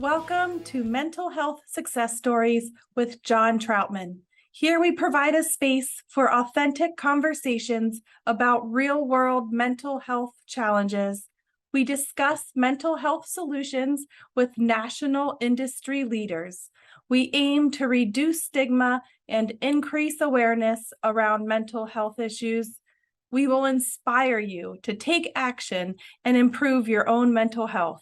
Welcome to Mental Health Success Stories with John Troutman. Here we provide a space for authentic conversations about real-world mental health challenges. We discuss mental health solutions with national industry leaders. We aim to reduce stigma and increase awareness around mental health issues. We will inspire you to take action and improve your own mental health.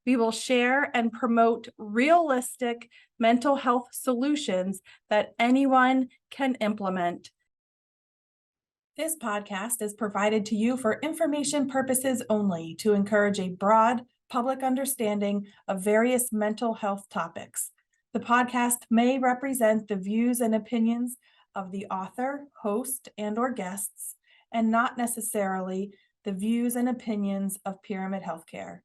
We will share and promote realistic mental health solutions that anyone can implement. This podcast is provided to you for information purposes only to encourage a broad public understanding of various mental health topics. The podcast may represent the views and opinions of the author, host, and/or guests, and not necessarily the views and opinions of Pyramid Healthcare.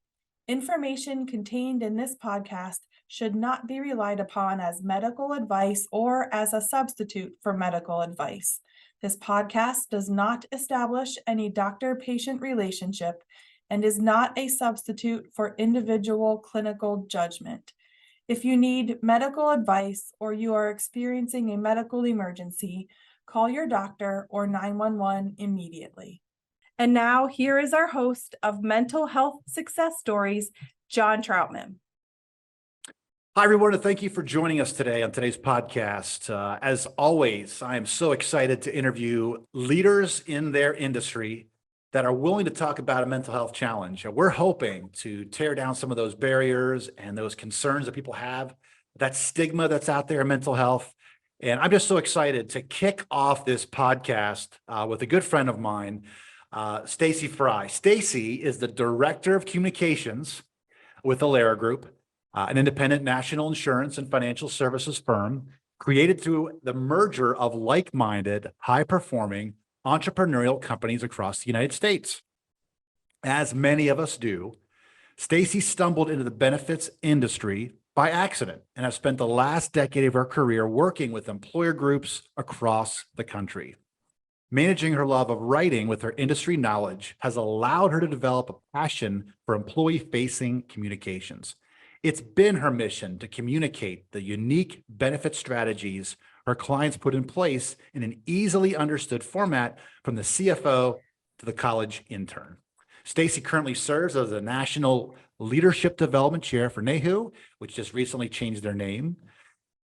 Information contained in this podcast should not be relied upon as medical advice or as a substitute for medical advice. This podcast does not establish any doctor-patient relationship and is not a substitute for individual clinical judgment. If you need medical advice or you are experiencing a medical emergency, call your doctor or 911 immediately. And now here is our host of Mental Health Success Stories, John Troutman. Hi, everyone, and thank you for joining us today on today's podcast. As always, I am so excited to interview leaders in their industry that are willing to talk about a mental health challenge. We're hoping to tear down some of those barriers and those concerns that people have, that stigma that's out there in mental health. And I'm just so excited to kick off this podcast with a good friend of mine, Stacy Fry. Stacy is the Director of Communications with Alera Group, an independent national insurance and financial services firm created through the merger of like-minded, high-performing entrepreneurial companies across the United States. As many of us do, Stacy stumbled into the benefits industry by accident and has spent the last decade of her career working with employer groups across the country. Managing her love of writing with her industry knowledge has allowed her to develop a passion for employee-facing communications. It's been her mission to communicate the unique benefit strategies her clients put in place in an easily understood format from the CFO to the college intern. Stacy currently serves as a National Leadership Development Chair for NAHU, which just recently changed their name,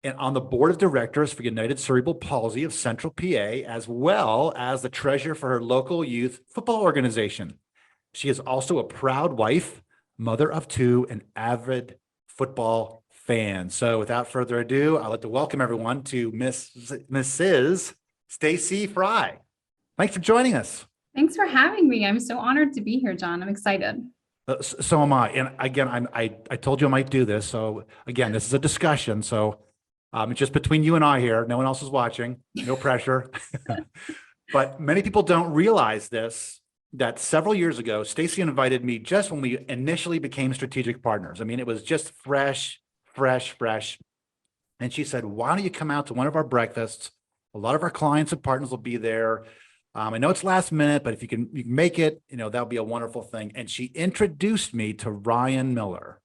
and on the board of directors for United Cerebral Palsy of Central PA, as well as the treasurer for her local youth football organization. She is also a proud wife, mother of two, and avid football fan. So without further ado, I'd like to welcome everyone to Mrs. Stacy Fry. Thanks for joining us. Thanks for having me. I'm so honored to be here, John. I'm excited. So am I. And again, I told you I might do this. So again, this is a discussion. So it's just between you and I here. No one else is watching. No pressure. But many people don't realize this, that several years ago, Stacy invited me just when we initially became strategic partners. I mean, it was just fresh. And she said, why don't you come out to one of our breakfasts? A lot of our clients and partners will be there. I know it's last minute, but if you can make it, that'll be a wonderful thing. And she introduced me to Ryan Miller.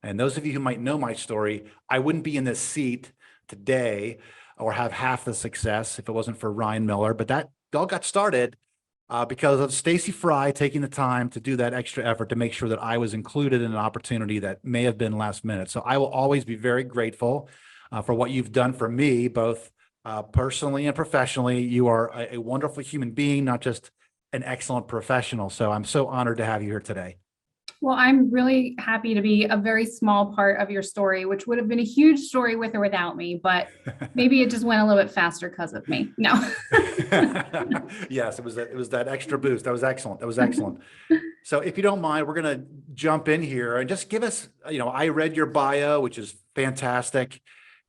And those of you who might know my story, I wouldn't be in this seat today or have half the success if it wasn't for Ryan Miller. But that all got started because of Stacy Fry taking the time to do that extra effort to make sure that I was included in an opportunity that may have been last minute. So I will always be very grateful for what you've done for me, both personally and professionally. You are a wonderful human being, not just an excellent professional. So I'm so honored to have you here today. Well, I'm really happy to be a very small part of your story, which would have been a huge story with or without me, but maybe it just went a little bit faster because of me. No. Yes, it was that extra boost. That was excellent. So if you don't mind, we're going to jump in here and just give us, I read your bio, which is fantastic.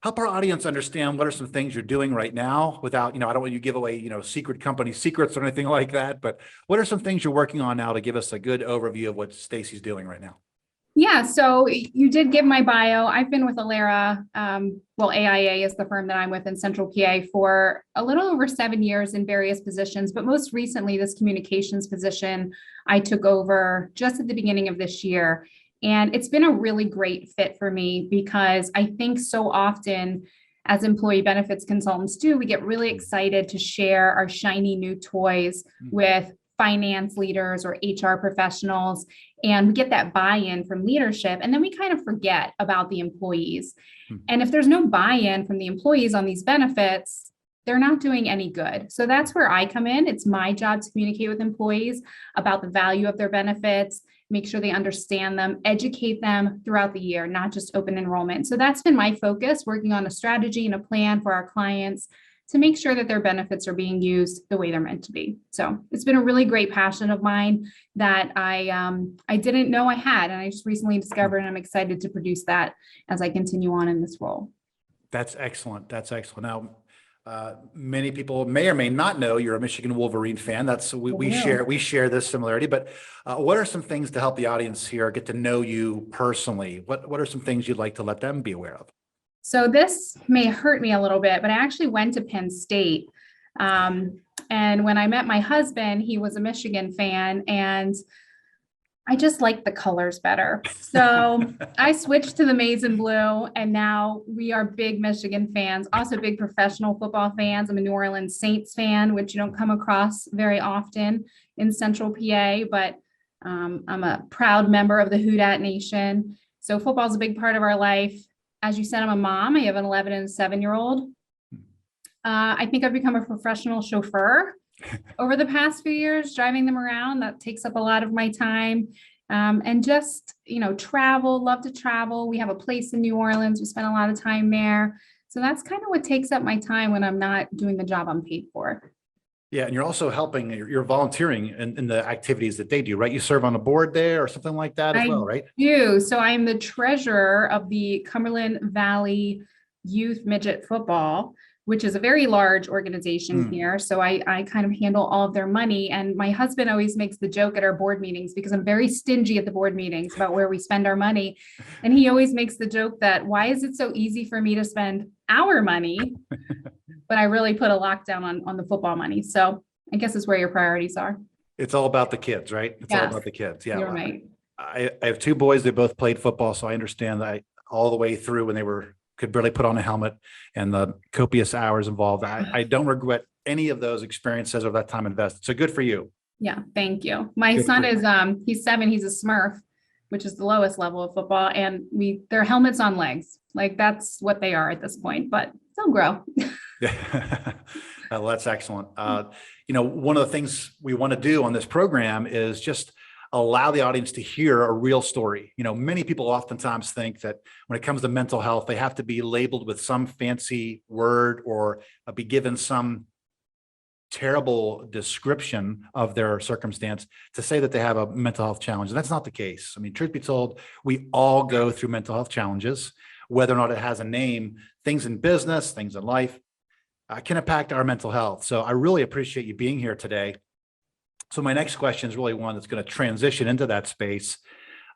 Help our audience understand what are some things you're doing right now without, I don't want you to give away, secret company secrets or anything like that, but what are some things you're working on now to give us a good overview of what Stacy's doing right now? Yeah, so you did give my bio. I've been with Alera, AIA is the firm that I'm with in Central PA for a little over 7 years in various positions, but most recently this communications position I took over just at the beginning of this year. And it's been a really great fit for me because I think so often as employee benefits consultants do, we get really excited to share our shiny new toys with finance leaders or HR professionals, and we get that buy-in from leadership, and then we kind of forget about the employees. And if there's no buy-in from the employees on these benefits, they're not doing any good. So that's where I come in. It's my job to communicate with employees about the value of their benefits, make sure they understand them, educate them throughout the year, not just open enrollment. So that's been my focus, working on a strategy and a plan for our clients to make sure that their benefits are being used the way they're meant to be. So it's been a really great passion of mine that I didn't know I had, and I just recently discovered, and I'm excited to produce that as I continue on in this role. That's excellent. That's excellent. Now, many people may or may not know you're a Michigan Wolverine fan. We share this similarity. But what are some things to help the audience here get to know you personally? What are some things you'd like to let them be aware of? So this may hurt me a little bit, but I actually went to Penn State. And when I met my husband, he was a Michigan fan, and I just like the colors better. So I switched to the maize and blue, and now we are big Michigan fans, also big professional football fans. I'm a New Orleans Saints fan, which you don't come across very often in Central PA, but I'm a proud member of the Houdat Nation. So football is a big part of our life. As you said, I'm a mom. I have an 11 and a 7-year-old. I think I've become a professional chauffeur over the past few years, driving them around. That takes up a lot of my time. And just, travel, love to travel. We have a place in New Orleans. We spend a lot of time there. So that's kind of what takes up my time when I'm not doing the job I'm paid for. Yeah. And you're also helping, you're volunteering in the activities that they do, right? You serve on a board there or something like that as well, right? I do. So I'm the treasurer of the Cumberland Valley Youth Midget Football, which is a very large organization here. So I kind of handle all of their money. And my husband always makes the joke at our board meetings, because I'm very stingy at the board meetings about where we spend our money. And he always makes the joke that, why is it so easy for me to spend our money, but I really put a lockdown on the football money. So I guess it's where your priorities are. It's all about the kids, right? It's all about the kids. Yeah. You're right. I have 2 boys. They both played football. So I understand that all the way through when they could barely put on a helmet and the copious hours involved. I don't regret any of those experiences or that time invested. So good for you. Yeah. Thank you. My son is, he's 7. He's a Smurf, which is the lowest level of football. And they're helmets on legs. Like that's what they are at this point, but they'll grow. Well, that's excellent. One of the things we want to do on this program is just allow the audience to hear a real story. Many people oftentimes think that when it comes to mental health, they have to be labeled with some fancy word or be given some terrible description of their circumstance to say that they have a mental health challenge. And that's not the case. I mean, truth be told, we all go through mental health challenges, whether or not it has a name. Things in business, things in life can impact our mental health. So I really appreciate you being here today. So my next question is really one that's going to transition into that space.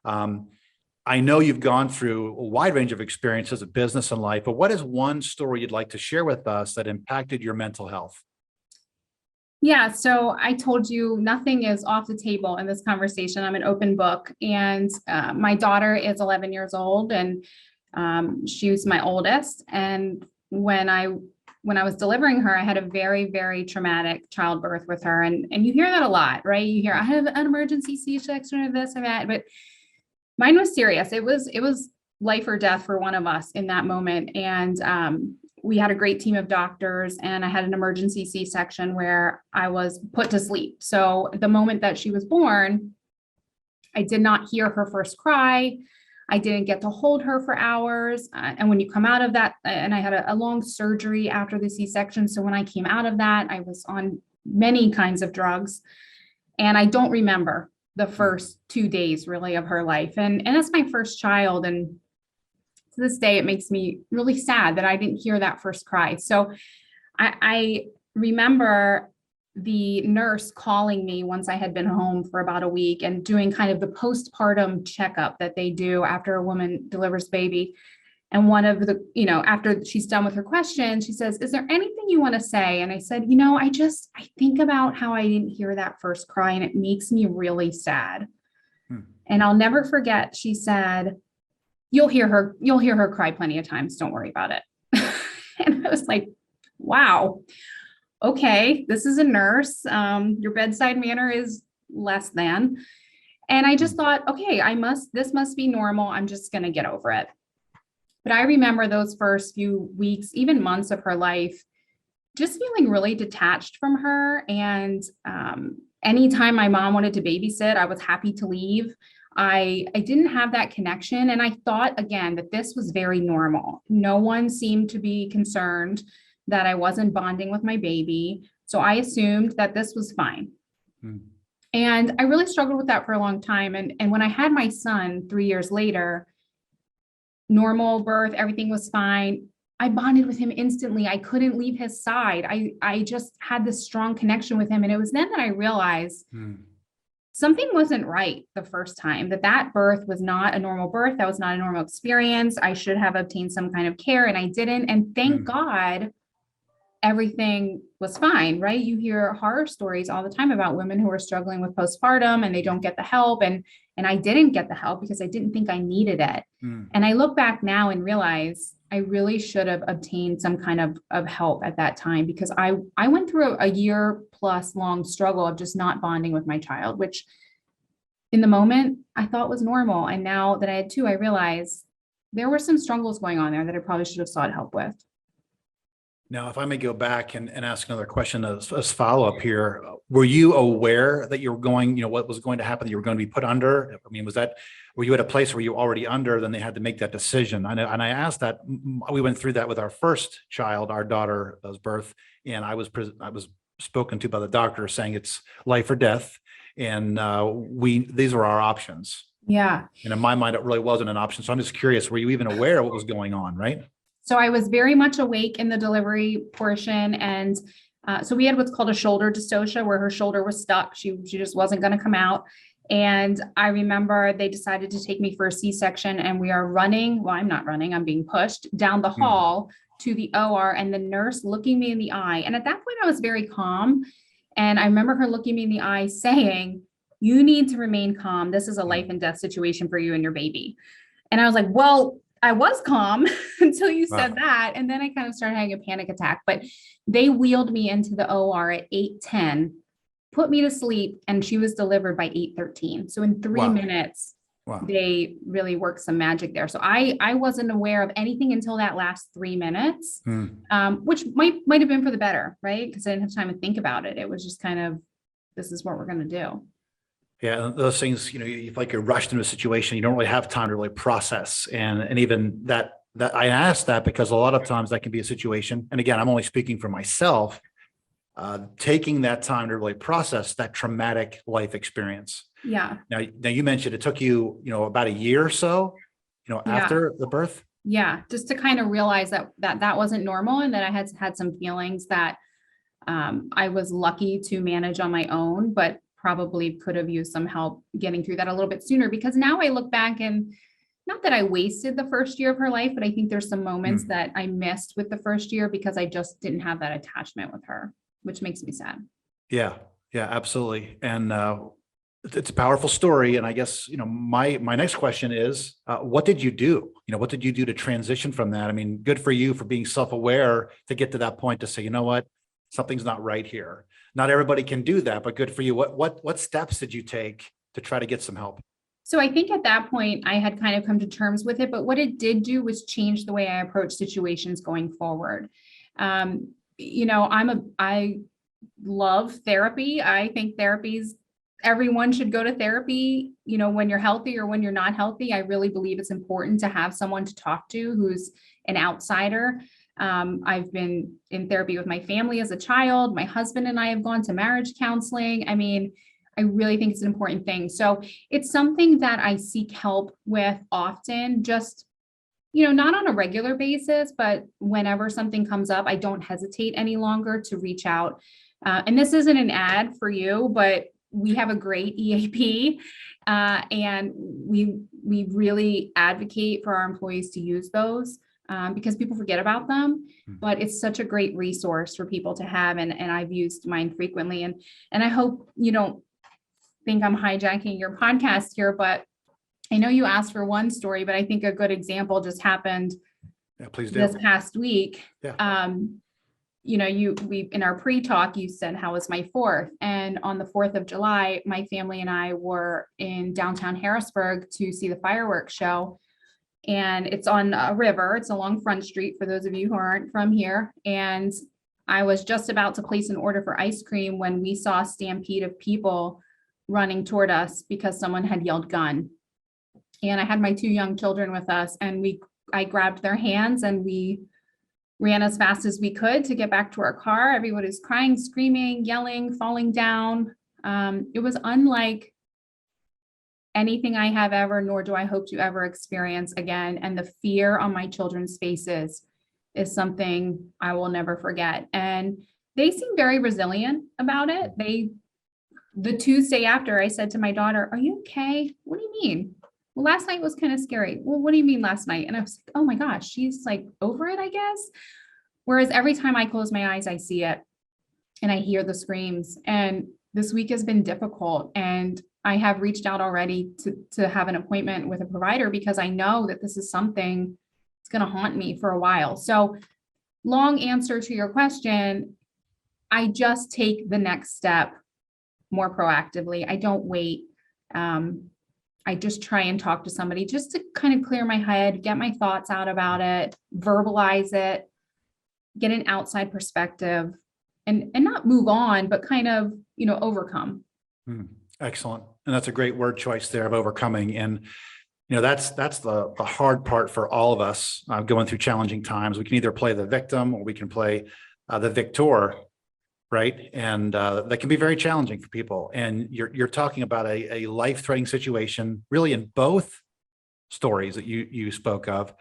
I know you've gone through a wide range of experiences of business and life, but what is one story you'd like to share with us that impacted your mental health? Yeah, so I told you nothing is off the table in this conversation. I'm an open book, and my daughter is 11 years old, and she's my oldest. And when I was delivering her, I had a very, very traumatic childbirth with her. And you hear that a lot, right? You hear, I have an emergency C-section or this or that, but mine was serious. It was life or death for one of us in that moment. And we had a great team of doctors, and I had an emergency C-section where I was put to sleep. So the moment that she was born, I did not hear her first cry. I didn't get to hold her for hours. And when you come out of that, and I had a long surgery after the C-section. So when I came out of that, I was on many kinds of drugs, and I don't remember the first 2 days really of her life. And that's my first child. And to this day, it makes me really sad that I didn't hear that first cry. So I remember the nurse calling me once I had been home for about a week and doing kind of the postpartum checkup that they do after a woman delivers baby. And one of the, after she's done with her question, she says, is there anything you want to say? And I said, I think about how I didn't hear that first cry, and it makes me really sad. And I'll never forget, she said, you'll hear her cry plenty of times. Don't worry about it. And I was like, wow, okay, this is a nurse. Your bedside manner is less than. And I just thought, okay, this must be normal. I'm just going to get over it. But I remember those first few weeks, even months of her life, just feeling really detached from her. And anytime my mom wanted to babysit, I was happy to leave. I didn't have that connection. And I thought, again, that this was very normal. No one seemed to be concerned that I wasn't bonding with my baby. So I assumed that this was fine. And I really struggled with that for a long time. And when I had my son 3 years later, normal birth, everything was fine. I bonded with him instantly. I couldn't leave his side. I just had this strong connection with him. And it was then that I realized something wasn't right the first time, that birth was not a normal birth. That was not a normal experience. I should have obtained some kind of care, and I didn't. And thank God everything was fine, right? You hear horror stories all the time about women who are struggling with postpartum and they don't get the help. And I didn't get the help because I didn't think I needed it. And I look back now and realize I really should have obtained some kind of help at that time, because I went through a year plus long struggle of just not bonding with my child, which in the moment I thought was normal. And now that I had two, I realized there were some struggles going on there that I probably should have sought help with. Now, if I may go back and ask another question as follow-up here, were you aware that you were going, what was going to happen, that you were going to be put under? I mean, were you at a place where you were already under, then they had to make that decision? And I asked that, we went through that with our first child, our daughter's birth, and I was spoken to by the doctor saying it's life or death. And these were our options. Yeah. And in my mind, it really wasn't an option. So I'm just curious, were you even aware of what was going on, right? So I was very much awake in the delivery portion. And so we had what's called a shoulder dystocia, where her shoulder was stuck. She just wasn't going to come out. And I remember they decided to take me for a C-section, and we are running. Well, I'm not running. I'm being pushed down the hall to the OR, and the nurse looking me in the eye. And at that point I was very calm. And I remember her looking me in the eye saying, "You need to remain calm. This is a life and death situation for you and your baby." And I was like, well, I was calm until you said that. And then I kind of started having a panic attack, but they wheeled me into the OR at 8:10, put me to sleep, and she was delivered by 8:13. So in 3 minutes, they really worked some magic there. So I wasn't aware of anything until that last 3 minutes, which might have been for the better, right? Because I didn't have time to think about it. It was just kind of, this is what we're going to do. Yeah, those things, you feel like you're rushed into a situation, you don't really have time to really process. And even that I asked that because a lot of times that can be a situation. And again, I'm only speaking for myself, taking that time to really process that traumatic life experience. Yeah. Now you mentioned it took you, about a year or so, after the birth. Yeah. Just to kind of realize that wasn't normal, and that I had some feelings that I was lucky to manage on my own, but probably could have used some help getting through that a little bit sooner. Because now I look back, and not that I wasted the first year of her life, but I think there's some moments that I missed with the first year because I just didn't have that attachment with her, which makes me sad. Yeah, absolutely. And it's a powerful story. And I guess, my next question is, what did you do? What did you do to transition from that? I mean, good for you for being self-aware to get to that point to say, you know what, something's not right here. Not everybody can do that, but good for you. What steps did you take to try to get some help? So I think at that point I had kind of come to terms with it, but what it did do was change the way I approach situations going forward. I love therapy. I think everyone should go to therapy, when you're healthy or when you're not healthy. I really believe it's important to have someone to talk to who's an outsider. I've been in therapy with my family as a child. My husband and I have gone to marriage counseling. I mean, I really think it's an important thing. So it's something that I seek help with often, just, not on a regular basis, but whenever something comes up, I don't hesitate any longer to reach out. And this isn't an ad for you, but we have a great EAP, and we really advocate for our employees to use those. Because people forget about them, but it's such a great resource for people to have. And I've used mine frequently, and I hope you don't think I'm hijacking your podcast here, but I know you asked for one story, but I think a good example just happened Yeah, please do. this past week. Yeah. We in our pre-talk, you said, how was my 4th? And on the 4th of July, my family and I were in downtown Harrisburg to see the fireworks show. And it's on a river. It's along Front Street for those of you who aren't from here. And I was just about to place an order for ice cream when we saw a stampede of people running toward us because someone had yelled gun. And I had my 2 young children with us, and I grabbed their hands and we ran as fast as we could to get back to our car. Everyone was crying, screaming, yelling, falling down. It was unlike anything I have ever, nor do I hope to ever experience again. And the fear on my children's faces is something I will never forget. And they seem very resilient about it. The Tuesday after, I said to my daughter, "Are you okay? What do you mean?" "Well, last night was kind of scary." "Well, what do you mean last night?" And I was like, oh my gosh, she's like over it, I guess. Whereas every time I close my eyes, I see it and I hear the screams. And this week has been difficult. And I have reached out already to have an appointment with a provider because I know that this is something that's going to haunt me for a while. So, long answer to your question, I just take the next step more proactively. I don't wait. I just try and talk to somebody just to kind of clear my head, get my thoughts out about it, verbalize it, get an outside perspective, and not move on, but kind of, overcome. Excellent. And that's a great word choice there of overcoming. And, that's the hard part for all of us going through challenging times. We can either play the victim or we can play the victor, right? And that can be very challenging for people. And you're talking about a life-threatening situation, really, in both stories that you spoke of.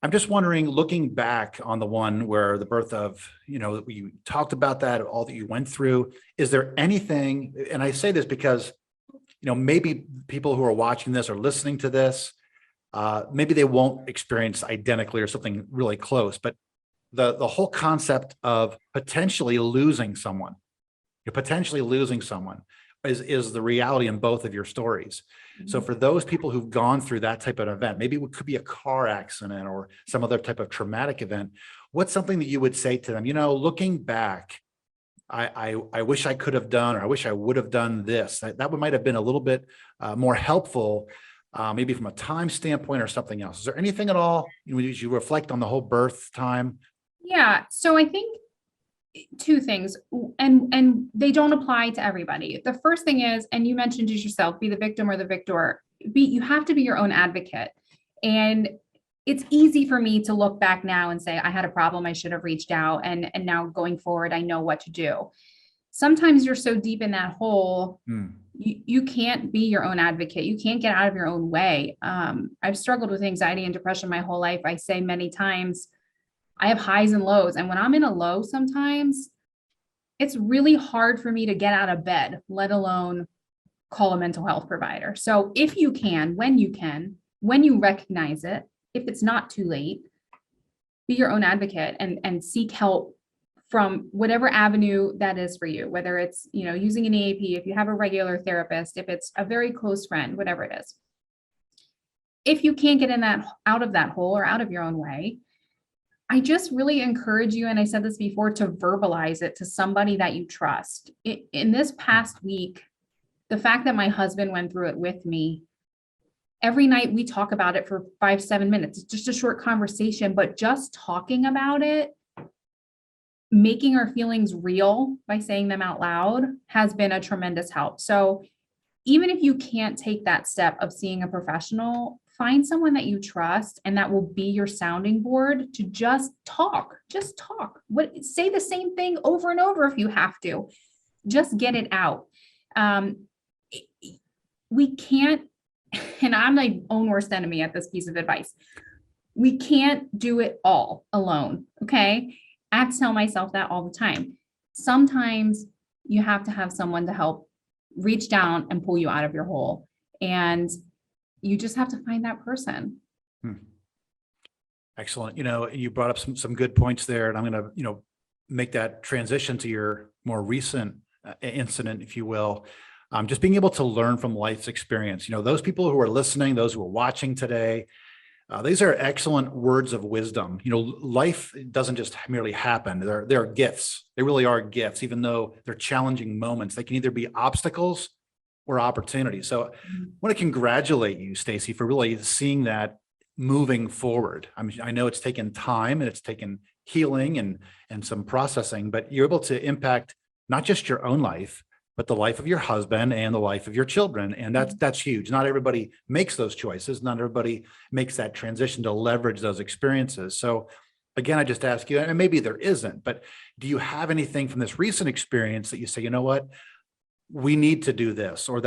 I'm just wondering, looking back on the one where the birth of, you talked about that, all that you went through, is there anything, and I say this because, maybe people who are watching this or listening to this, maybe they won't experience identically or something really close, but the whole concept of potentially losing someone is the reality in both of your stories. So for those people who've gone through that type of event, maybe it could be a car accident or some other type of traumatic event, what's something that you would say to them? Looking back, I wish I could have done, or I wish I would have done this. That might have been a little bit more helpful, maybe from a time standpoint or something else. Is there anything at all, as you reflect on the whole birth time? Yeah. So I think 2 things, and they don't apply to everybody. The first thing is, and you mentioned it yourself, be the victim or the victor. You have to be your own advocate. And it's easy for me to look back now and say, I had a problem, I should have reached out. And now going forward, I know what to do. Sometimes you're so deep in that hole, you can't be your own advocate. You can't get out of your own way. I've struggled with anxiety and depression my whole life. I say many times, I have highs and lows. And when I'm in a low, sometimes it's really hard for me to get out of bed, let alone call a mental health provider. So if you can, when you recognize it, if it's not too late, be your own advocate and seek help from whatever avenue that is for you, whether it's, using an EAP, if you have a regular therapist, if it's a very close friend, whatever it is. If you can't get out of that hole or out of your own way, I just really encourage you, and I said this before, to verbalize it to somebody that you trust. In this past week, the fact that my husband went through it with me, every night we talk about it for 5-7 minutes. It's just a short conversation, but just talking about it, making our feelings real by saying them out loud, has been a tremendous help. So even if you can't take that step of seeing a professional, find someone that you trust and that will be your sounding board to just talk. Say the same thing over and over if you have to. Just get it out. We can't, and I'm my own worst enemy at this piece of advice. We can't do it all alone. Okay. I have to tell myself that all the time. Sometimes you have to have someone to help reach down and pull you out of your hole. And you just have to find that person. Excellent. You brought up some good points there, and I'm going to, make that transition to your more recent incident, if you will. just being able to learn from life's experience. Those people who are listening, those who are watching today, these are excellent words of wisdom. Life doesn't just merely happen. They're gifts. They really are gifts, even though they're challenging moments. They can either be obstacles or opportunities. So I want to congratulate you, Stacy, for really seeing that moving forward. I know it's taken time and it's taken healing and some processing, but you're able to impact not just your own life, but the life of your husband and the life of your children. And that's huge. Not everybody makes those choices. Not everybody makes that transition to leverage those experiences. So again, I just ask you, and maybe there isn't, but do you have anything from this recent experience that you say, you know what, we need to do this, or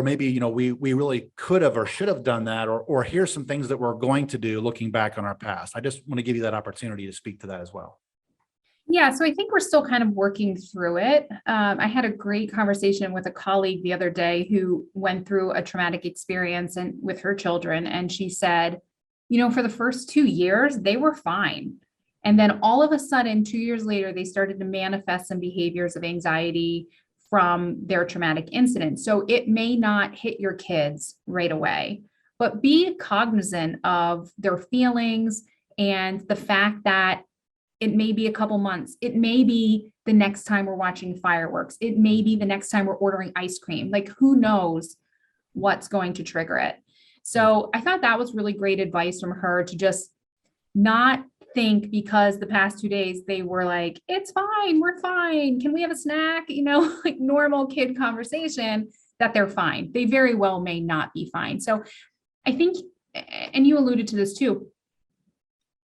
maybe, we really could have or should have done that, or here's some things that we're going to do looking back on our past. I just want to give you that opportunity to speak to that as well. Yeah, so I think we're still kind of working through it. I had a great conversation with a colleague the other day who went through a traumatic experience and with her children. And she said, for the first 2 years, they were fine. And then all of a sudden, 2 years later, they started to manifest some behaviors of anxiety from their traumatic incident. So it may not hit your kids right away, but be cognizant of their feelings and the fact that it may be a couple months. It may be the next time we're watching fireworks. It may be the next time we're ordering ice cream. Like, who knows what's going to trigger it? So I thought that was really great advice from her, to just not think because the past 2 days they were like, it's fine, we're fine, can we have a snack? Like normal kid conversation, that they're fine. They very well may not be fine. So I think, and you alluded to this too,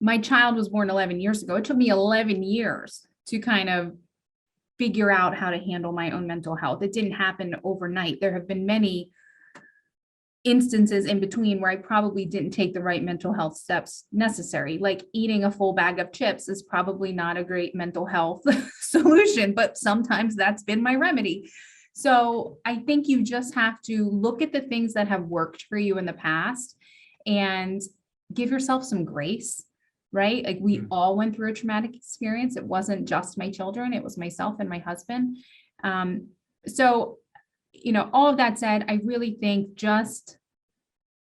my child was born 11 years ago. It took me 11 years to kind of figure out how to handle my own mental health. It didn't happen overnight. There have been many instances in between where I probably didn't take the right mental health steps necessary. Like eating a full bag of chips is probably not a great mental health solution, but sometimes that's been my remedy. So I think you just have to look at the things that have worked for you in the past and give yourself some grace. Right? Like we all went through a traumatic experience. It wasn't just my children, it was myself and my husband. So, all of that said, I really think just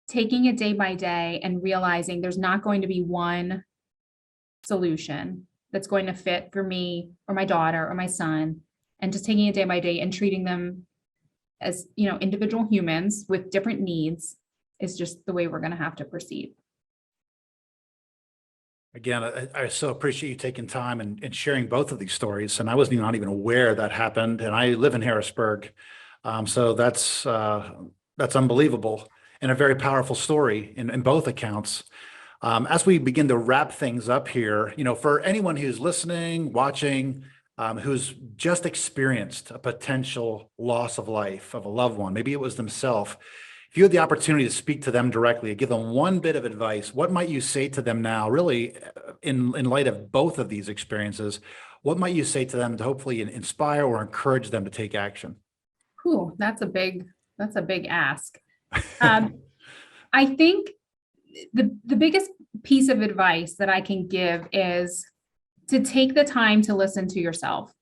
taking it day by day and realizing there's not going to be one solution that's going to fit for me or my daughter or my son, and just taking it day by day and treating them as, individual humans with different needs is just the way we're going to have to proceed. Again, I so appreciate you taking time and sharing both of these stories. And I wasn't not even aware that happened. And I live in Harrisburg. So that's unbelievable and a very powerful story in both accounts. As we begin to wrap things up here, for anyone who's listening, watching, who's just experienced a potential loss of life of a loved one, maybe it was themselves. If you had the opportunity to speak to them directly, give them one bit of advice, what might you say to them now, really in light of both of these experiences? What might you say to them to hopefully inspire or encourage them to take action? Ooh, that's a big ask. I think the biggest piece of advice that I can give is to take the time to listen to yourself,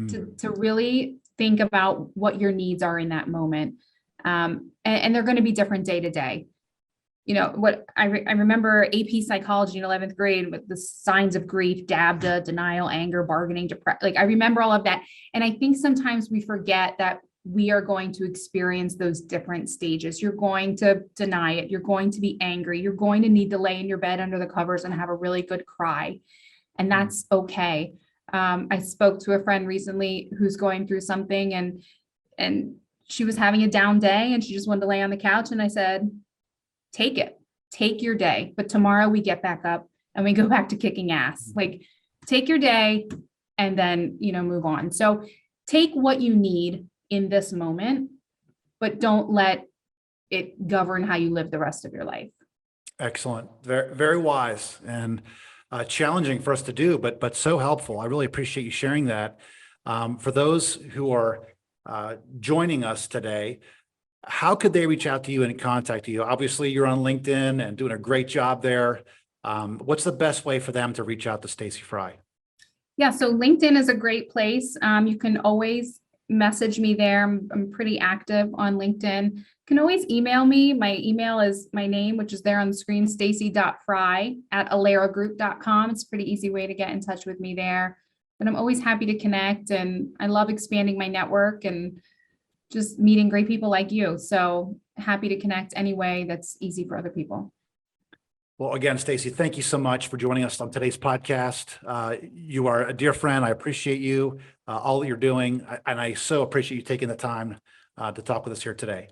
to really think about what your needs are in that moment. And they're going to be different day to day. What I remember AP psychology in 11th grade with the signs of grief, DABDA, denial, anger, bargaining, depression. Like I remember all of that. And I think sometimes we forget that we are going to experience those different stages. You're going to deny it. You're going to be angry. You're going to need to lay in your bed under the covers and have a really good cry. And that's okay. I spoke to a friend recently who's going through something and she was having a down day and she just wanted to lay on the couch. And I said, take it, take your day. But tomorrow we get back up and we go back to kicking ass. Like take your day and then, move on. So take what you need in this moment, but don't let it govern how you live the rest of your life. Excellent. Very, very wise and challenging for us to do, but so helpful. I really appreciate you sharing that. For those who are joining us today, how could they reach out to you and contact you? Obviously, you're on LinkedIn and doing a great job there. What's the best way for them to reach out to Stacy Fry? Yeah, so LinkedIn is a great place. You can always message me there. I'm pretty active on LinkedIn. You can always email me. My email is my name, which is there on the screen, stacy.fry@aleragroup.com. It's a pretty easy way to get in touch with me there. But I'm always happy to connect, and I love expanding my network and just meeting great people like you. So happy to connect any way that's easy for other people. Well, again, Stacy, thank you so much for joining us on today's podcast. You are a dear friend. I appreciate you, all that you're doing, and I so appreciate you taking the time to talk with us here today.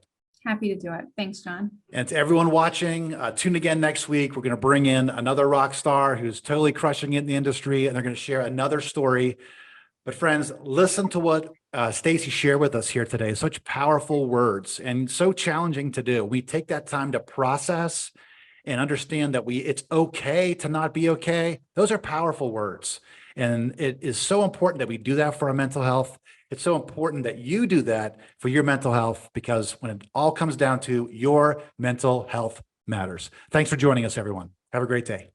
Happy to do it. Thanks, John. And to everyone watching, tune again next week. We're going to bring in another rock star who's totally crushing it in the industry, and they're going to share another story. But friends, listen to what Stacy shared with us here today. Such powerful words and so challenging to do. We take that time to process and understand that it's okay to not be okay. Those are powerful words. And it is so important that we do that for our mental health. It's so important that you do that for your mental health, because when it all comes down to your mental health matters. Thanks for joining us, everyone. Have a great day.